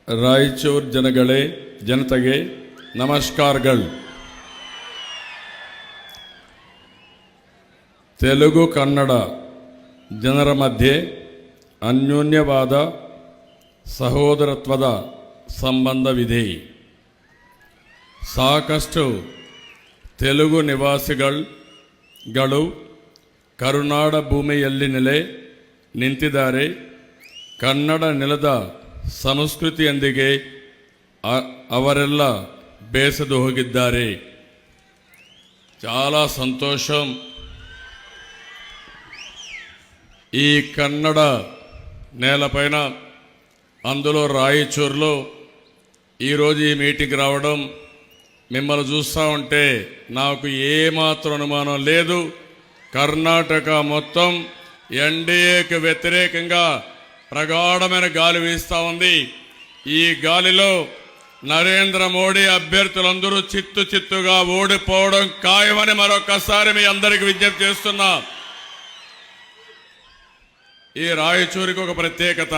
ರಾಯಚೂರು ಜನತೆಗೆ ನಮಸ್ಕಾರಗಳು. ತೆಲುಗು ಕನ್ನಡ ಜನರ ಮಧ್ಯೆ ಅನ್ಯೋನ್ಯವಾದ ಸಹೋದರತ್ವದ ಸಂಬಂಧವಿದೆ. ಸಾಕಷ್ಟು ತೆಲುಗು ನಿವಾಸಿಗಳು ಕರುನಾಡ ಭೂಮಿಯಲ್ಲಿ ನಿಂತಿದ್ದಾರೆ. ಕನ್ನಡ ನೆಲದ ಸಂಸ್ಕೃತಿಯೊಂದಿಗೆ ಅವರೆಲ್ಲ ಬೇಸದು ಹೋಗಿದ್ದಾರೆ. చాలా సంతోషం. ఈ కన్నడ నేలపైన అందులో రాయచూరులో ఈరోజు ఈ మీటింగ్ రావడం, మిమ్మల్ని చూస్తూ ఉంటే నాకు ఏమాత్రం అనుమానం లేదు. కర్ణాటక మొత్తం ఎన్డీఏకి వ్యతిరేకంగా ప్రగాఢమైన గాలి వీస్తూ ఉంది. ఈ గాలిలో నరేంద్ర మోడీ అభ్యర్థులందరూ చిత్తుగా ఓడిపోవడం ఖాయమని మరొకసారి మీ అందరికి విజ్ఞప్తి చేస్తున్నా. ఈ రాయచూరికి ఒక ప్రత్యేకత.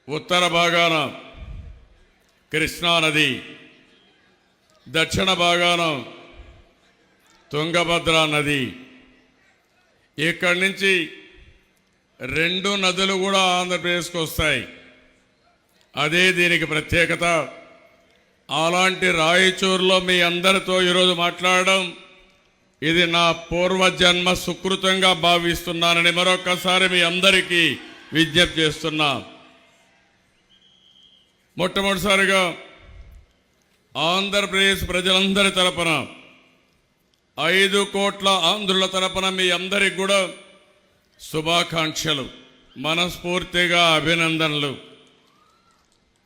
ఉత్తర భాగాన కృష్ణా నది, దక్షిణ భాగాన తుంగభద్ర నది. ఇక్కడి నుంచి రెండు నదులు కూడా ఆంధ్రప్రదేశ్కి వస్తాయి. అదే దీనికి ప్రత్యేకత. అలాంటి రాయచూరులో మీ అందరితో ఈరోజు మాట్లాడడం ఇది నా పూర్వజన్మ సుకృతంగా భావిస్తున్నానని మరొకసారి మీ అందరికీ విజ్ఞప్తి చేస్తున్నా. మొట్టమొదటిసారిగా ఆంధ్రప్రదేశ్ ప్రజలందరి తరపున 5 కోట్ల ఆంధ్రుల తరపున మీ అందరికి కూడా శుభాకాంక్షలు, మనస్ఫూర్తిగా అభినందనలు.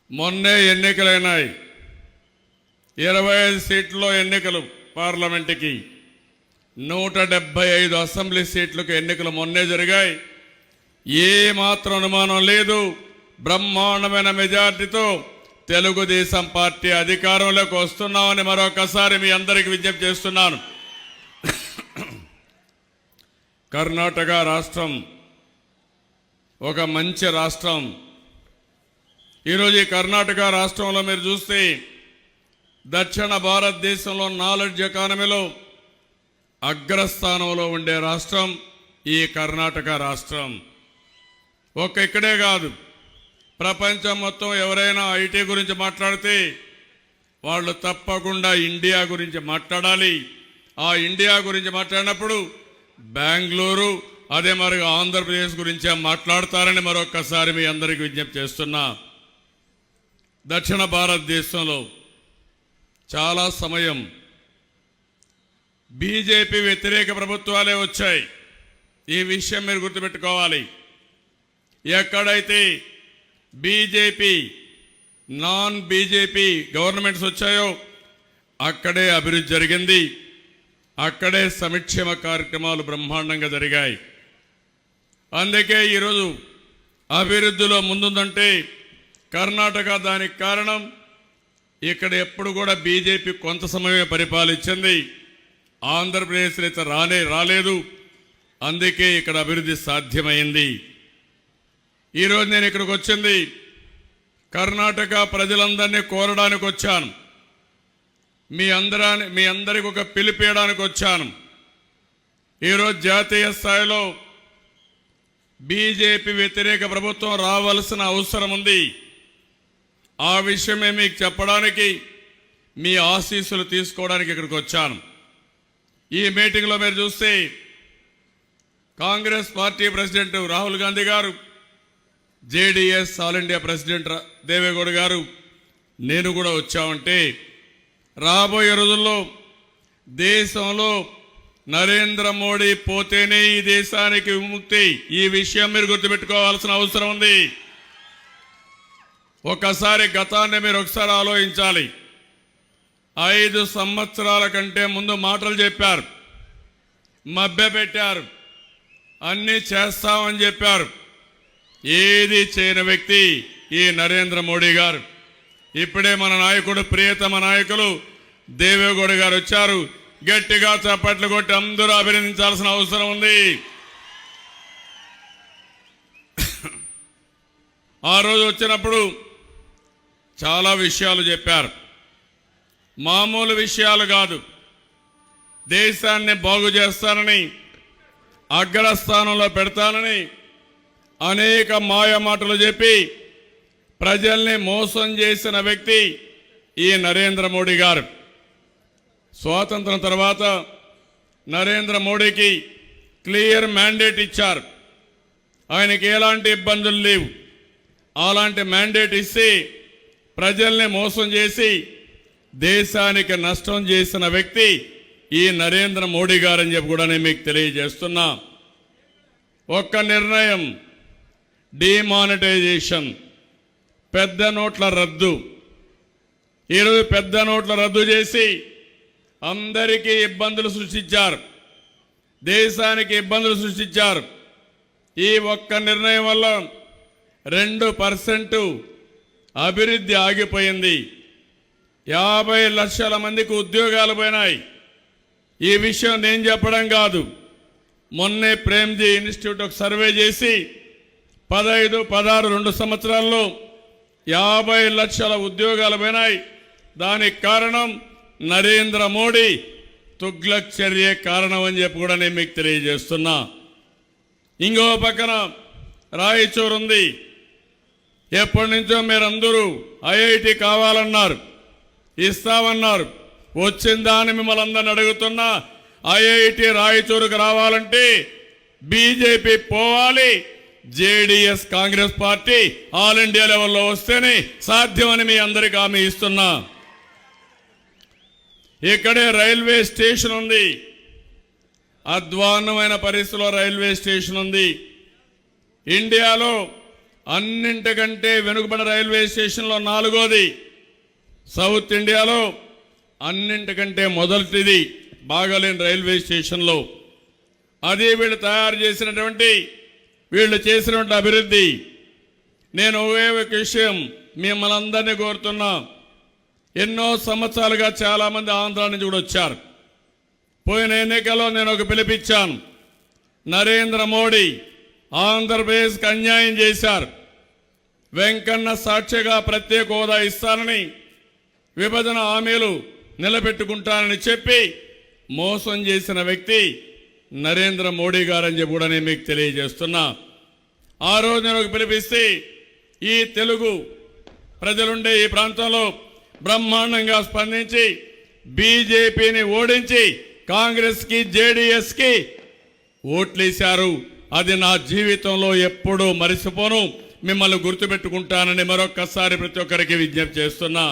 మొన్నే ఎన్నికలైనాయి. 25 సీట్లలో ఎన్నికలు పార్లమెంటుకి, 175 అసెంబ్లీ సీట్లకు ఎన్నికలు మొన్నే జరిగాయి. ఏ మాత్రం అనుమానం లేదు, బ్రహ్మాండమైన మెజార్టీతో తెలుగుదేశం పార్టీ అధికారంలోకి వస్తున్నామని మరొకసారి మీ అందరికీ విజ్ఞప్తి చేస్తున్నాను. కర్ణాటక రాష్ట్రం ఒక మంచి రాష్ట్రం. ఈరోజు ఈ కర్ణాటక రాష్ట్రంలో మీరు చూస్తే దక్షిణ భారతదేశంలో నాలెడ్జ్ ఎకానమీలో అగ్రస్థానంలో ఉండే రాష్ట్రం ఈ కర్ణాటక రాష్ట్రం. ఇక్కడే కాదు, ప్రపంచం మొత్తం ఎవరైనా ఐటీ గురించి మాట్లాడితే వాళ్ళు తప్పకుండా ఇండియా గురించి మాట్లాడాలి. ఆ ఇండియా గురించి మాట్లాడినప్పుడు బెంగళూరు, అదే మరి ఆంధ్రప్రదేశ్ గురించే మాట్లాడతారని మరొకసారి మీ అందరికీ విజ్ఞప్తి చేస్తున్నా. దక్షిణ భారతదేశంలో చాలా సమయం బీజేపీ వ్యతిరేక ప్రభుత్వాలే వచ్చాయి. ఈ విషయం మీరు గుర్తుపెట్టుకోవాలి. ఎక్కడైతే బీజేపీ నాన్ బీజేపీ గవర్నమెంట్స్ వచ్చాయో అక్కడే అభివృద్ధి జరిగింది, అక్కడే సంక్షేమ కార్యక్రమాలు బ్రహ్మాండంగా జరిగాయి. అందుకే ఈరోజు అభివృద్ధిలో ముందుందంటే కర్ణాటక. దానికి కారణం ఇక్కడ ఎప్పుడు కూడా బీజేపీ కొంత సమయమే పరిపాలించింది, ఆంధ్రప్రదేశ్ అయితే రాలేదు. అందుకే ఇక్కడ అభివృద్ధి సాధ్యమైంది. ఈరోజు నేను ఇక్కడికి వచ్చింది కర్ణాటక ప్రజలందరినీ కోరడానికి వచ్చాను. మీ అందరికి ఒక పిలిపేయడానికి వచ్చాను. ఈరోజు జాతీయ స్థాయిలో బీజేపీ వ్యతిరేక ప్రభుత్వం రావాల్సిన అవసరం ఉంది. ఆ విషయమే మీకు చెప్పడానికి, మీ ఆశీస్సులు తీసుకోవడానికి ఇక్కడికి వచ్చాను. ఈ మీటింగ్లో మీరు చూస్తే కాంగ్రెస్ పార్టీ ప్రెసిడెంట్ రాహుల్ గాంధీ గారు, JDS all India president Deve Gowda గారు, నేను కూడా వచ్చామంటే రాబోయే రోజుల్లో దేశంలో నరేంద్ర మోడీ పోతేనే ఈ దేశానికి విముక్తి. ఈ విషయం మీరు గుర్తుపెట్టుకోవాల్సిన అవసరం ఉంది. ఒకసారి గతాన్ని మీరు ఒకసారి ఆలోచించాలి. 5 సంవత్సరాల కంటే ముందు మాటలు చెప్పారు, మభ్యపెట్టారు, అన్నీ చేస్తామని చెప్పారు. ఏది చేయని వ్యక్తి ఈ నరేంద్ర మోడీ గారు. ఇప్పుడే మన నాయకుడు, ప్రియతమ నాయకులు దేవేగౌడ గారు వచ్చారు. గట్టిగా చప్పట్లు కొట్టి అందరూ అభినందించాల్సిన అవసరం ఉంది. ఆ రోజు వచ్చినప్పుడు చాలా విషయాలు చెప్పారు. మామూలు విషయాలు కాదు, దేశాన్ని బాగు చేస్తానని, అగ్రస్థానంలో పెడతానని అనేక మాయ మాటలు చెప్పి ప్రజల్ని మోసం చేసిన వ్యక్తి ఈ నరేంద్ర మోడీ గారు. స్వాతంత్రం తర్వాత నరేంద్ర మోడీకి క్లియర్ మ్యాండేట్ ఇచ్చారు. ఆయనకి ఎలాంటి ఇబ్బందులు లేవు. అలాంటి మ్యాండేట్ ఇస్తే ప్రజల్ని మోసం చేసి దేశానికి నష్టం చేసిన వ్యక్తి ఈ నరేంద్ర మోడీ గారని చెప్పి కూడా నేను మీకు తెలియజేస్తున్నా. ఒక్క నిర్ణయం, డిమానిటైజేషన్, పెద్ద నోట్ల రద్దు. ఈరోజు పెద్ద నోట్ల రద్దు చేసి అందరికీ ఇబ్బందులు సృష్టించారు, దేశానికి ఇబ్బందులు సృష్టించారు. ఈ ఒక్క నిర్ణయం వల్ల 2% అభివృద్ధి ఆగిపోయింది. 50 లక్షల మందికి ఉద్యోగాలు పోయినాయి. ఈ విషయం నేను చెప్పడం కాదు, మొన్నే ప్రేమ్జీ ఇన్స్టిట్యూట్ ఒక సర్వే చేసి 15, 16, 2 సంవత్సరాల్లో 50 లక్షల ఉద్యోగాలు పోయినాయి. దానికి కారణం నరేంద్ర మోడీ తుగ్లక్ చర్య కారణం అని చెప్పి కూడా నేను మీకు తెలియజేస్తున్నా. ఇంకో పక్కన రాయచూరు ఉంది. ఎప్పటి నుంచో మీరందరూ ఐఐటి కావాలన్నారు, ఇస్తామన్నారు. వచ్చిందా అని మిమ్మల్ని అందరిని అడుగుతున్నా. ఐఐటి రాయచూరుకు రావాలంటే బీజేపీ పోవాలి, JDS Congress party all India లెవెల్లో వస్తేనే సాధ్యమని మీ అందరికీ హామీ ఇస్తున్నా. ఇక్కడే రైల్వే స్టేషన్ ఉంది, అధ్వాన్నమైన పరిస్థితిలో రైల్వే స్టేషన్ ఉంది. ఇండియాలో అన్నింటికంటే వెనుకబడిన రైల్వే స్టేషన్లో 4వది. సౌత్ ఇండియాలో అన్నింటికంటే మొదటిది బాగాలేని రైల్వే స్టేషన్లో. అది వీళ్ళు తయారు చేసినటువంటి, వీళ్ళు చేసినటువంటి అభివృద్ధి. నేను ఒకే ఒక విషయం మిమ్మల్ని అందరినీ కోరుతున్నా. ఎన్నో సంవత్సరాలుగా చాలామంది ఆంధ్ర నుంచి కూడా వచ్చారు. పోయిన ఎన్నికల్లో నేను ఒక పిలిపించాను. నరేంద్ర మోడీ ఆంధ్రప్రదేశ్కి అన్యాయం చేశారు, వెంకన్న సాక్షిగా ప్రత్యేక హోదా ఇస్తానని, విభజన హామీలు నిలబెట్టుకుంటానని చెప్పి మోసం చేసిన వ్యక్తి నరేంద్ర మోడీ గారని చెప్పి కూడా నేను మీకు తెలియజేస్తున్నా. ఆ రోజు నేను ఒక పిలిపిస్తే ఈ తెలుగు ప్రజలుండే ఈ ప్రాంతంలో బ్రహ్మాండంగా స్పందించి బీజేపీని ఓడించి కాంగ్రెస్కి, జేడీఎస్కి ఓట్లేశారు. అది నా జీవితంలో ఎప్పుడూ మరిచిపోను, మిమ్మల్ని గుర్తుపెట్టుకుంటానని మరొక్కసారి ప్రతి ఒక్కరికి విజ్ఞప్తి చేస్తున్నా.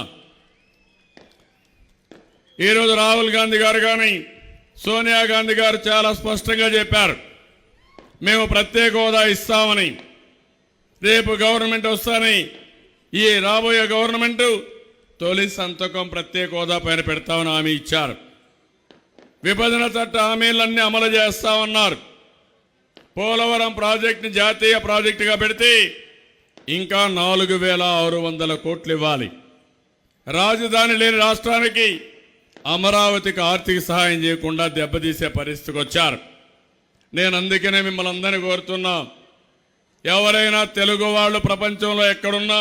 ఈరోజు రాహుల్ గాంధీ గారు కానీ, సోనియా గాంధీ గారు చాలా స్పష్టంగా చెప్పారు, మేము ప్రత్యేక హోదా ఇస్తామని. రేపు గవర్నమెంట్ వస్తాని, ఈ రాబోయే గవర్నమెంట్ తొలి సంతకం ప్రత్యేక హోదా పైన పెడతామని హామీ ఇచ్చారు. విభజన చట్ట హామీలన్నీ అమలు చేస్తామన్నారు. పోలవరం ప్రాజెక్టుని జాతీయ ప్రాజెక్టుగా పెడితే ఇంకా 4,600 కోట్లు ఇవ్వాలి. రాజధాని లేని రాష్ట్రానికి అమరావతికి ఆర్థిక సహాయం చేయకుండా దెబ్బతీసే పరిస్థితికి వచ్చారు. నేను అందుకనే మిమ్మల్ని అందరినీ కోరుతున్నా, ఎవరైనా తెలుగు వాళ్ళు ప్రపంచంలో ఎక్కడున్నా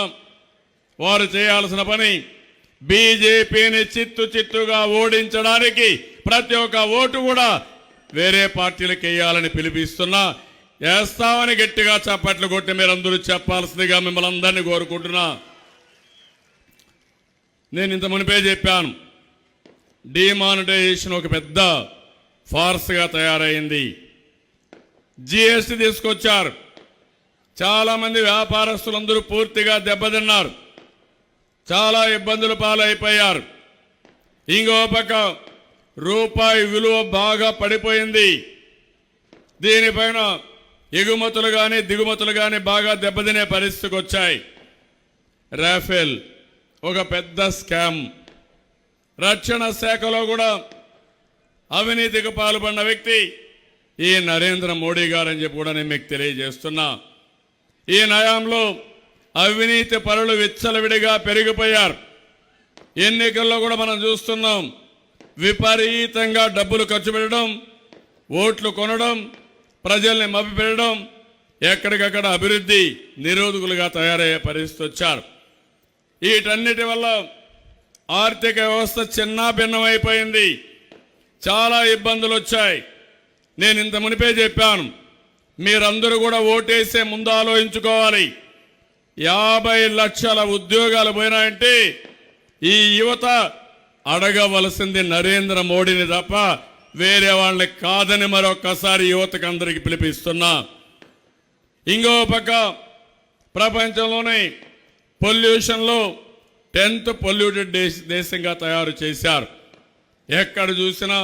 వారు చేయాల్సిన పని బీజేపీని చిత్తుగా ఓడించడానికి ప్రతి ఒక్క ఓటు కూడా వేరే పార్టీలకు వేయాలని పిలిపిస్తున్నా. వేస్తామని గట్టిగా చప్పట్లు కొట్టి మీరందరూ చెప్పాల్సిందిగా మిమ్మల్ని అందరినీ కోరుకుంటున్నా. నేను ఇంత మునిపే చెప్పాను, డిమానిటైజేషన్ ఒక పెద్ద ఫార్స్గా తయారైంది. జిఎస్టీ తీసుకొచ్చారు. చాలామంది వ్యాపారస్తులందరూ పూర్తిగా దెబ్బతిన్నారు, చాలా ఇబ్బందుల పాలైపోయారు. ఇంకో పక్క రూపాయి విలువ బాగా పడిపోయింది. దీనిపైన ఎగుమతులు కానీ దిగుమతులు కానీ బాగా దెబ్బతినే పరిస్థితికి వచ్చాయి. రాఫెల్ ఒక పెద్ద స్కామ్. రక్షణ శాఖలో కూడా అవినీతికి పాల్పడిన వ్యక్తి ఈ నరేంద్ర మోడీ గారని చెప్పి కూడా నేను మీకు తెలియజేస్తున్నా. ఈ నయాంలో అవినీతి పరులు విచ్చలవిడిగా పెరిగిపోయారు. ఎన్నికల్లో కూడా మనం చూస్తున్నాం, విపరీతంగా డబ్బులు ఖర్చు పెట్టడం, ఓట్లు కొనడం, ప్రజల్ని మభ్యపెట్టడం, ఎక్కడికక్కడ అభివృద్ధి నిరోధకులుగా తయారయ్యే పరిస్థితి వచ్చారు. వీటన్నిటి వల్ల ఆర్థిక వ్యవస్థ చిన్నాభిన్నమైపోయింది. చాలా ఇబ్బందులు వచ్చాయి. నేను ఇంత మునిపే చెప్పాను, మీరందరూ కూడా ఓటేసే ముందు ఆలోచించుకోవాలి. 50 లక్షల ఉద్యోగాలు పోయినాయంటే ఈ యువత అడగవలసింది నరేంద్ర మోడీని తప్ప వేరే వాళ్ళని కాదని మరొక్కసారి యువతకు అందరికి పిలిపిస్తున్నా. ఇంకో పక్క ప్రపంచంలోనే పొల్యూషన్లో 10th పొల్యూటెడ్ దేశంగా తయారు చేశారు. ఎక్కడ చూసినా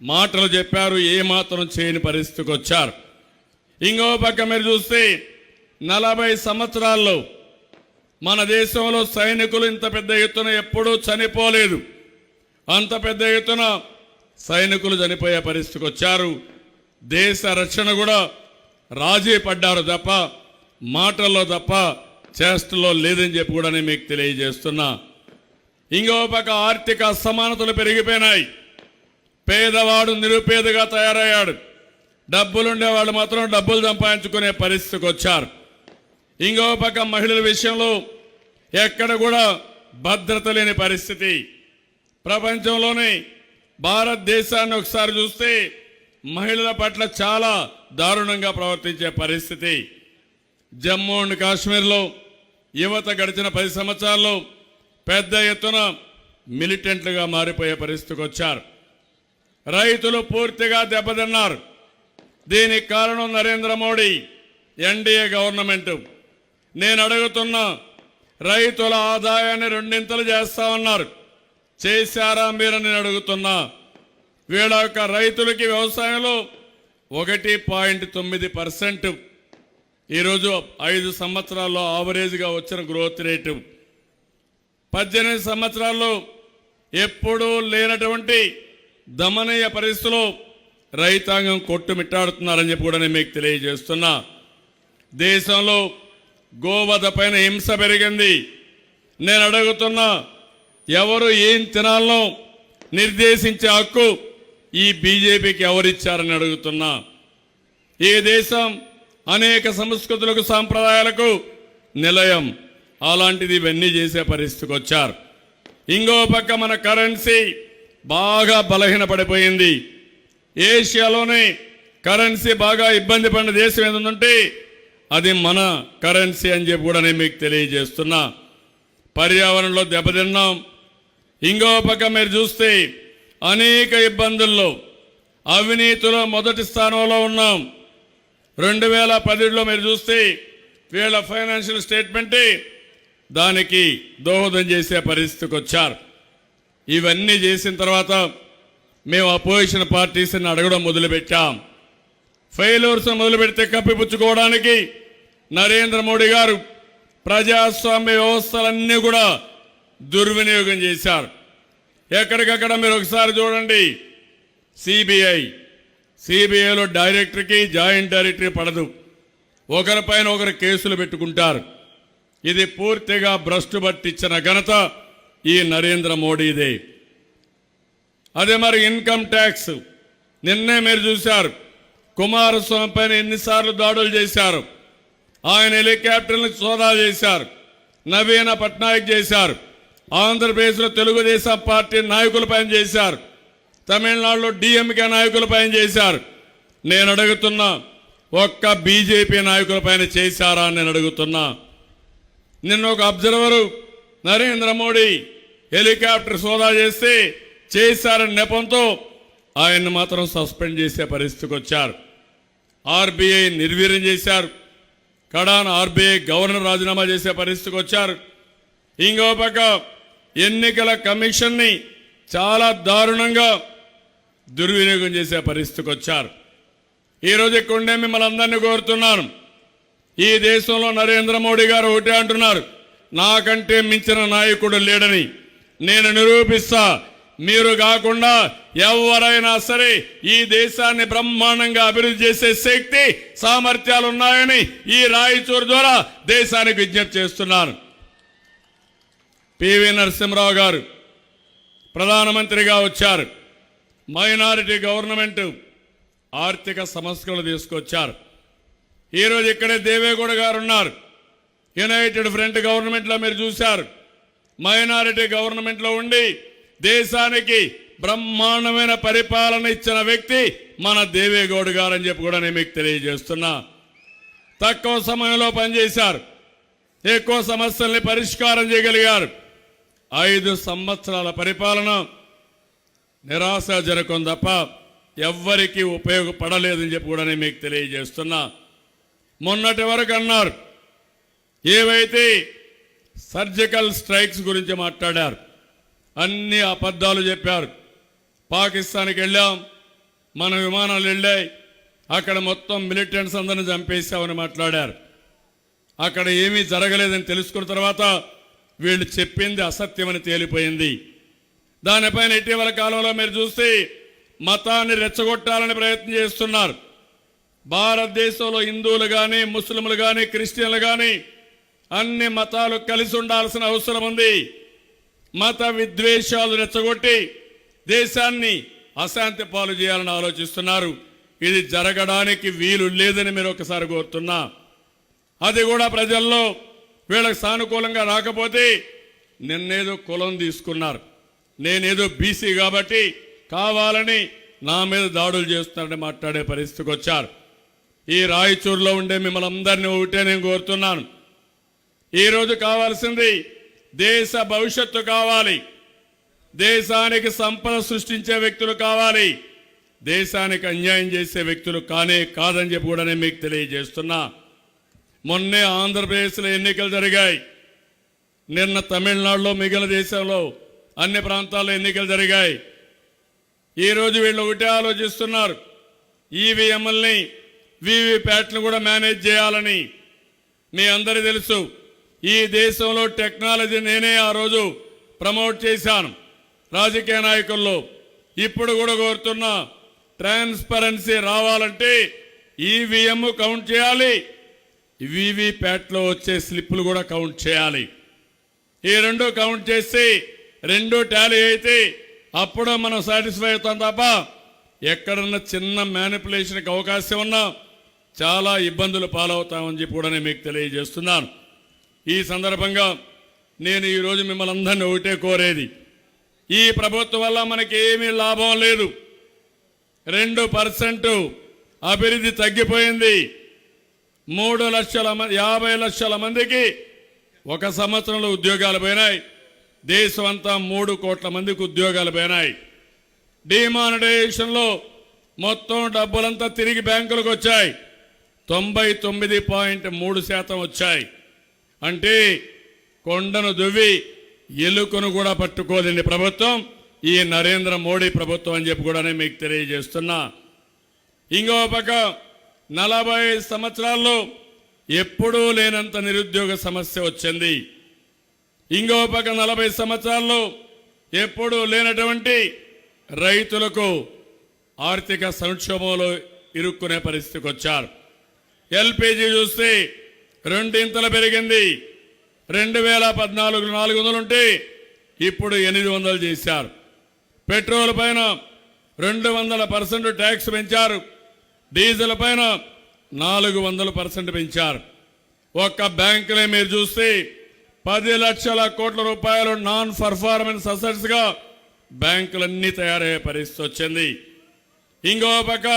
మాటలు చెప్పారు, ఏమాత్రం చేయని పరిస్థితికి వచ్చారు. ఇంకో పక్క మీరు చూస్తే 40 సంవత్సరాల్లో మన దేశంలో సైనికులు ఇంత పెద్ద ఎత్తున ఎప్పుడూ చనిపోలేదు. అంత పెద్ద ఎత్తున సైనికులు చనిపోయే పరిస్థితికి వచ్చారు. దేశ రక్షణ కూడా రాజీ పడ్డారు తప్ప మాటల్లో తప్ప చేష్టల్లో లేదని చెప్పి కూడా నేను మీకు తెలియజేస్తున్నా. ఇంకో పక్క ఆర్థిక అసమానతలు పెరిగిపోయినాయి. పేదవాడు నిరుపేదగా తయారయ్యాడు. డబ్బులుండేవాళ్ళు మాత్రం డబ్బులు సంపాదించుకునే పరిస్థితికి వచ్చారు. ఇంకో పక్క మహిళల విషయంలో ఎక్కడ కూడా భద్రత లేని పరిస్థితి. ప్రపంచంలోనే భారతదేశాన్ని ఒకసారి చూస్తే మహిళల పట్ల చాలా దారుణంగా ప్రవర్తించే పరిస్థితి. జమ్మూ అండ్ కాశ్మీర్లో యువత గడిచిన 10 సంవత్సరాల్లో పెద్ద ఎత్తున మిలిటెంట్లుగా మారిపోయే పరిస్థితికి వచ్చారు. రైతులు పూర్తిగా దెబ్బతిన్నారు. దీనికి కారణం నరేంద్ర మోడీ, ఎన్డీఏ గవర్నమెంట్. నేను అడుగుతున్నా, రైతుల ఆదాయాన్ని 2 చేస్తామన్నారు, చేశారా మీరని నేను అడుగుతున్నా. వీళ్ళ యొక్క రైతులకి వ్యవసాయంలో 1.9% ఈరోజు 5 సంవత్సరాల్లో ఆవరేజ్గా వచ్చిన గ్రోత్ రేటు. 18 సంవత్సరాల్లో ఎప్పుడూ లేనటువంటి దమనీయ పరిస్థితుల్లో రైతాంగం కొట్టుమిట్టాడుతున్నారని చెప్పి కూడా నేను మీకు తెలియజేస్తున్నా. దేశంలో గోవధ పైన హింస పెరిగింది. నేను అడుగుతున్నా, ఎవరు ఏం తినాలనో నిర్దేశించే హక్కు ఈ బీజేపీకి ఎవరిచ్చారని అడుగుతున్నా. ఈ దేశం అనేక సంస్కృతులకు సాంప్రదాయాలకు నిలయం. అలాంటిది ఇవన్నీ చేసే పరిస్థితికి వచ్చారు. ఇంకో పక్క మన కరెన్సీ బాగా బలహీనపడిపోయింది. ఏషియాలోనే కరెన్సీ బాగా ఇబ్బంది పడిన దేశం ఏంటంటే అది మన కరెన్సీ అని చెప్పి కూడా నేను మీకు తెలియజేస్తున్నా. పర్యావరణంలో దెబ్బతిన్నాం. ఇంకో పక్క మీరు చూస్తే అనేక ఇబ్బందుల్లో అవినీతిలో మొదటి స్థానంలో ఉన్నాం. 2010లో మీరు చూస్తే వీళ్ళ ఫైనాన్షియల్ స్టేట్మెంటే దానికి దోహదం చేసే పరిస్థితికి వచ్చారు. ఇవన్నీ చేసిన తర్వాత మేము అపోజిషన్ పార్టీస్ని అడగడం మొదలుపెట్టాం. ఫెయిల్యూర్స్ మొదలుపెడితే కప్పిపుచ్చుకోవడానికి నరేంద్ర మోడీ గారు ప్రజాస్వామ్య వ్యవస్థలన్నీ కూడా దుర్వినియోగం చేశారు. ఎక్కడికక్కడ మీరు ఒకసారి చూడండి, సిబిఐలో డైరెక్టర్కి జాయింట్ డైరెక్టరీ పడదు, ఒకరిపైన ఒకరు కేసులు పెట్టుకుంటారు. ఇది పూర్తిగా భ్రష్టు పట్టించిన ఘనత ఈ నరేంద్ర మోడీదే. అదే మరి ఇన్కమ్ ట్యాక్స్ నిన్నే మీరు చూశారు. కుమారస్వామి పైన ఎన్నిసార్లు దాడులు చేశారు. ఆయన హెలికాప్టర్లను సోదా చేశారు. నవీన పట్నాయక్ చేశారు. ఆంధ్రప్రదేశ్లో తెలుగుదేశం పార్టీ నాయకులపైన చేశారు. తమిళనాడులో డిఎంకే నాయకులపైన చేశారు. నేను అడుగుతున్నా, ఒక్క బీజేపీ నాయకులపైన చేశారా అని నేను అడుగుతున్నా. నిన్న ఒక అబ్జర్వరు నరేంద్ర మోడీ హెలికాప్టర్ సోదా చేస్తే చేశారని నెపంతో ఆయన్ని మాత్రం సస్పెండ్ చేసే పరిస్థితికి వచ్చారు. ఆర్బీఐ నిర్వీర్యం చేశారు. కడాన ఆర్బీఐ గవర్నర్ రాజీనామా చేసే పరిస్థితికి వచ్చారు. ఇంకో పక్క ఎన్నికల కమిషన్ని చాలా దారుణంగా దుర్వినియోగం చేసే పరిస్థితికి వచ్చారు. ఈరోజు ఇక్కడే మిమ్మల్ని అందరినీ కోరుతున్నాను, ఈ దేశంలో నరేంద్ర మోడీ గారు ఒకటే అంటున్నారు, నాకంటే మించిన నాయకుడు లేడని. నేను నిరూపిస్తా, మీరు కాకుండా ఎవరైనా సరే ఈ దేశాన్ని బ్రహ్మాండంగా అభివృద్ధి చేసే శక్తి సామర్థ్యాలు ఉన్నాయని ఈ రాయచూరు ద్వారా దేశానికి విజ్ఞప్తి చేస్తున్నాను. పివి నరసింహరావు గారు ప్రధానమంత్రిగా వచ్చారు. మైనారిటీ గవర్నమెంట్ ఆర్థిక సంస్కరణలు తీసుకొచ్చారు. ఈరోజు ఇక్కడే దేవేగౌడ గారు ఉన్నారు. యునైటెడ్ ఫ్రంట్ గవర్నమెంట్లో మీరు చూశారు. మైనారిటీ గవర్నమెంట్లో ఉండి దేశానికి బ్రహ్మాండమైన పరిపాలన ఇచ్చిన వ్యక్తి మన దేవేగౌడ గారు అని చెప్పి కూడా నేను మీకు తెలియజేస్తున్నా. తక్కువ సమయంలో పనిచేశారు, ఎక్కువ సమస్యల్ని పరిష్కారం చేయగలిగారు. 5 సంవత్సరాల పరిపాలన నిరాశాజనకం తప్ప ఎవ్వరికీ ఉపయోగపడలేదని చెప్పి కూడా నేను మీకు తెలియజేస్తున్నా. మొన్నటి వరకు అన్నారు, ఏవైతే సర్జికల్ స్ట్రైక్స్ గురించి మాట్లాడారు, అన్ని అబద్ధాలు చెప్పారు. పాకిస్తాన్కి వెళ్ళాం, మన విమానాలు వెళ్ళాయి, అక్కడ మొత్తం మిలిటెంట్స్ అందరిని చంపేశామని మాట్లాడారు. అక్కడ ఏమీ జరగలేదని తెలుసుకున్న తర్వాత వీళ్ళు చెప్పింది అసత్యమని తేలిపోయింది. దానిపైన ఇటీవల కాలంలో మీరు చూస్తే మతాన్ని రెచ్చగొట్టాలని ప్రయత్నం చేస్తున్నారు. భారతదేశంలో హిందువులు కానీ, ముస్లింలు కానీ, క్రిస్టియన్లు కానీ అన్ని మతాలు కలిసి ఉండాల్సిన అవసరం ఉంది. మత విద్వేషాలు రెచ్చగొట్టి దేశాన్ని అశాంతి పాలు చేయాలని ఆలోచిస్తున్నారు. ఇది జరగడానికి వీలు లేదని మీరు ఒకసారి కోరుతున్నా. అది కూడా ప్రజల్లో వీళ్ళకి సానుకూలంగా రాకపోతే నిన్నేదో కులం తీసుకున్నారు, నేనేదో బీసీ కాబట్టి కావాలని నా మీద దాడులు చేస్తున్నారని మాట్లాడే పరిస్థితికి వచ్చారు. ఈ రాయచూరులో ఉండే మిమ్మల్ని అందరినీ ఒకటే నేను కోరుతున్నాను. ఈరోజు కావాల్సింది దేశ భవిష్యత్తు కావాలి, దేశానికి సంపద సృష్టించే వ్యక్తులు కావాలి, దేశానికి అన్యాయం చేసే వ్యక్తులు కాదని చెప్పి కూడా నేను మీకు తెలియజేస్తున్నా. మొన్నే ఆంధ్రప్రదేశ్లో ఎన్నికలు జరిగాయి, నిన్న తమిళనాడులో, మిగిలిన దేశంలో అన్ని ప్రాంతాల్లో ఎన్నికలు జరిగాయి. ఈరోజు వీళ్ళు ఒకటే ఆలోచిస్తున్నారు, ఈవీఎంఎల్ని వీవీప్యాట్లను కూడా మేనేజ్ చేయాలని. మీ అందరికీ తెలుసు, ఈ దేశంలో టెక్నాలజీ నేనే ఆ రోజు ప్రమోట్ చేశాను రాజకీయ నాయకుల్లో. ఇప్పుడు కూడా కోరుతున్నా, ట్రాన్స్పరెన్సీ రావాలంటే ఈవీఎం కౌంట్ చేయాలి, వీవీప్యాట్లో వచ్చే స్లిప్పులు కూడా కౌంట్ చేయాలి. ఈ రెండు కౌంట్ చేసి రెండు టాలీ అయితే అప్పుడు మనం సాటిస్ఫై అవుతాం తప్ప ఎక్కడన్నా చిన్న మ్యానిపులేషన్కి అవకాశం ఉన్నా చాలా ఇబ్బందులు పాలవుతామని చెప్పి కూడా నేను మీకు తెలియజేస్తున్నాను. ఈ సందర్భంగా నేను ఈరోజు మిమ్మల్ని అందరినీ ఒకటే కోరేది, ఈ ప్రభుత్వం వల్ల మనకి ఏమీ లాభం లేదు. 2% అభివృద్ధి తగ్గిపోయింది. 3,50,000 లక్షల మందికి ఒక సంవత్సరంలో ఉద్యోగాలు పోయినాయి. దేశం అంతా 3 కోట్ల మందికి ఉద్యోగాలు పోయినాయి. డిమానిటైజేషన్లో మొత్తం డబ్బులంతా తిరిగి బ్యాంకులకు వచ్చాయి, 99.3% వచ్చాయి. అంటే కొండను దువ్వి ఎలుకను కూడా పట్టుకోదండి ప్రభుత్వం ఈ నరేంద్ర మోడీ ప్రభుత్వం అని చెప్పి కూడా నేను మీకు తెలియజేస్తున్నా. ఇంకో పక్క 40 సంవత్సరాల్లో ఎప్పుడూ లేనంత నిరుద్యోగ సమస్య వచ్చింది. ఇంకో పక్క 40 సంవత్సరాల్లో ఎప్పుడూ లేనటువంటి రైతులకు ఆర్థిక సంక్షోభంలో ఇరుక్కునే పరిస్థితికి వచ్చారు. ఎల్పిజి చూస్తే 2 ఇంతలు పెరిగింది. 2014 400 ఉంటే ఇప్పుడు 800 చేశారు. పెట్రోల్ పైన 200% ట్యాక్స్ పెంచారు. డీజిల్ పైన 400% పెంచారు. ఒక్క బ్యాంకులే మీరు చూస్తే 10 లక్షల కోట్ల రూపాయలు నాన్ పర్ఫార్మెన్స్ అసెట్స్ గా బ్యాంకులన్నీ తయారయ్యే పరిస్థితి వచ్చింది. ఇంకో పక్క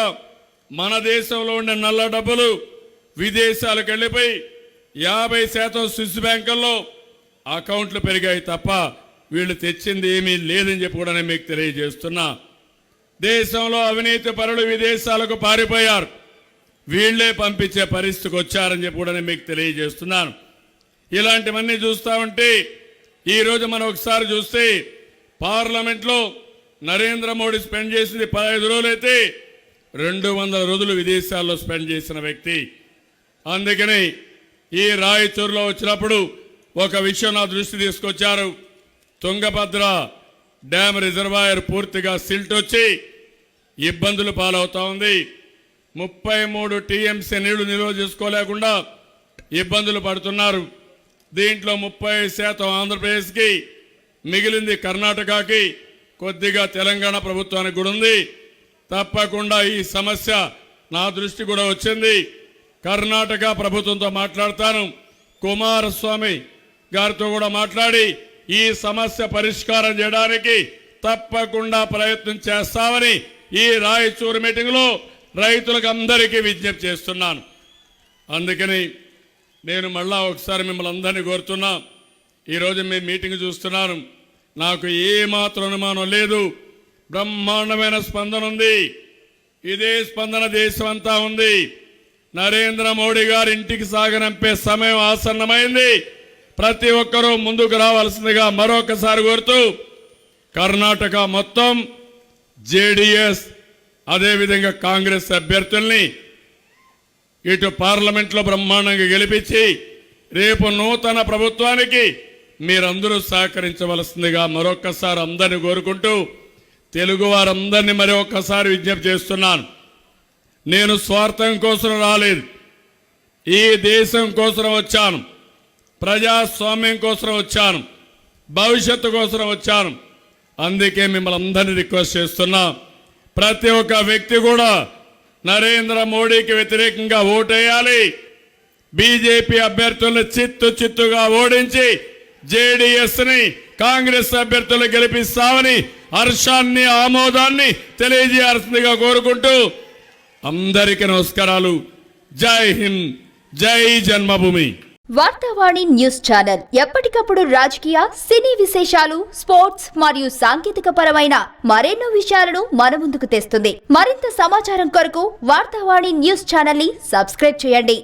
మన దేశంలో ఉండే నల్ల డబ్బులు విదేశాలకు వెళ్ళిపోయి 50% స్విస్ బ్యాంకుల్లో అకౌంట్లు పెరిగాయి తప్ప వీళ్ళు తెచ్చింది ఏమీ లేదని చెప్పి కూడా నేను మీకు తెలియజేస్తున్నా. దేశంలో అవినీతి పరులు విదేశాలకు పారిపోయారు, వీళ్లే పంపించే పరిస్థితికి వచ్చారని చెప్పి కూడా నేను మీకు తెలియజేస్తున్నాను. ఇలాంటివన్నీ చూస్తా ఉంటే ఈరోజు మనం ఒకసారి చూస్తే పార్లమెంట్లో నరేంద్ర మోడీ స్పెండ్ చేసింది 15 రోజులైతే 200 రోజులు విదేశాల్లో స్పెండ్ చేసిన వ్యక్తి. అందుకని ఈ రాయచూరులో వచ్చినప్పుడు ఒక విషయం నా దృష్టి తీసుకొచ్చారు. తుంగభద్ర డ్యామ్ రిజర్వాయర్ పూర్తిగా సిల్ట్ వచ్చి ఇబ్బందులు పాలవుతా ఉంది. 33 టీఎంసీ నీళ్లు నిల్వ చేసుకోలేకుండా ఇబ్బందులు పడుతున్నారు. దీంట్లో 30% ఆంధ్రప్రదేశ్కి, మిగిలింది కర్ణాటకకి, కొద్దిగా తెలంగాణ ప్రభుత్వానికి కూడా ఉంది. తప్పకుండా ఈ సమస్య నా దృష్టి కూడా వచ్చింది. కర్ణాటక ప్రభుత్వంతో మాట్లాడతాను, కుమారస్వామి గారితో కూడా మాట్లాడి ఈ సమస్య పరిష్కారం చేయడానికి తప్పకుండా ప్రయత్నం చేస్తామని ఈ రాయచూరు మీటింగ్లో రైతులకు అందరికీ విజ్ఞప్తి చేస్తున్నాను. అందుకని నేను మళ్ళా ఒకసారి మిమ్మల్ని అందరినీ కోరుతున్నా. ఈరోజు మీ మీటింగ్ చూస్తున్నాను, నాకు ఏమాత్రం అనుమానం లేదు, బ్రహ్మాండమైన స్పందన ఉంది. ఇదే స్పందన దేశమంతా ఉంది. నరేంద్ర మోడీ గారి ఇంటికి సాగనంపే సమయం ఆసన్నమైంది. ప్రతి ఒక్కరూ ముందుకు రావాల్సిందిగా మరొకసారి కోరుతూ, కర్ణాటక మొత్తం జేడీఎస్ అదేవిధంగా కాంగ్రెస్ అభ్యర్థుల్ని ఇటు పార్లమెంట్లో బ్రహ్మాండంగా గెలిపించి రేపు నూతన ప్రభుత్వానికి మీరందరూ సహకరించవలసిందిగా మరొకసారి అందరిని కోరుకుంటూ, తెలుగు వారందరినీ మరి ఒక్కసారి విజ్ఞప్తి చేస్తున్నాను. నేను స్వార్థం కోసం రాలేదు, ఈ దేశం కోసం వచ్చాను, ప్రజాస్వామ్యం కోసం వచ్చాను, భవిష్యత్తు కోసం వచ్చాను. అందుకే మిమ్మల్ని అందరినీ రిక్వెస్ట్ చేస్తున్నా, ప్రతి ఒక్క వ్యక్తి కూడా నరేంద్ర మోడీకి వ్యతిరేకంగా ఓటేయాలి. బీజేపీ అభ్యర్థులను చిత్తుగా ఓడించి జేడీఎస్ని కాంగ్రెస్ అభ్యర్థులు గెలిపిస్తామని హర్షాన్ని ఆమోదాన్ని తెలియజేయాల్సిందిగా కోరుకుంటూ అందరికీ నమస్కారాలు. జై హింద్, జై జన్మభూమి. వార్తావాణి న్యూస్ ఛానల్ ఎప్పటికప్పుడు రాజకీయ, సినీ విశేషాలు, స్పోర్ట్స్ మరియు సాంకేతిక పరమైన మరెన్నో విషయాలను మన ముందుకు తెస్తుంది. మరింత సమాచారం కొరకు వార్తావాణి న్యూస్ ఛానల్ ని సబ్స్క్రైబ్ చేయండి.